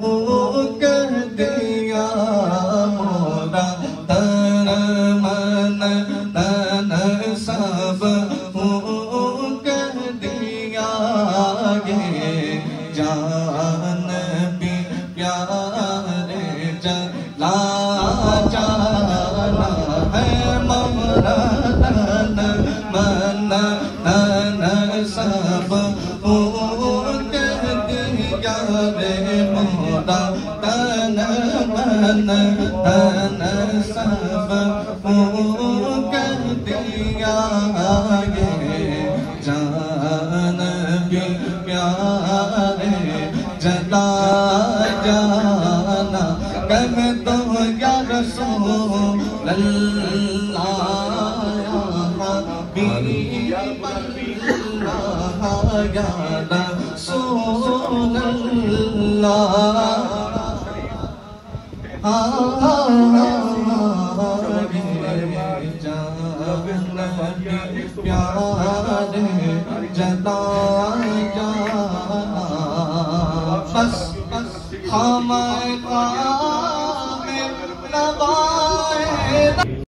कह दिया मोरा तन मन तन सब कह दिया ये जान भी प्यारे जला जाना है मोरा तन मन तन सब कह दिया रे मोरा तन मन तन सब कह दिया ये जान भी प्यारे जला जाना कम तो या रसूल अल्लाह या रसूल अल्लाह प्यारे जला जाना बस हमारे नवाए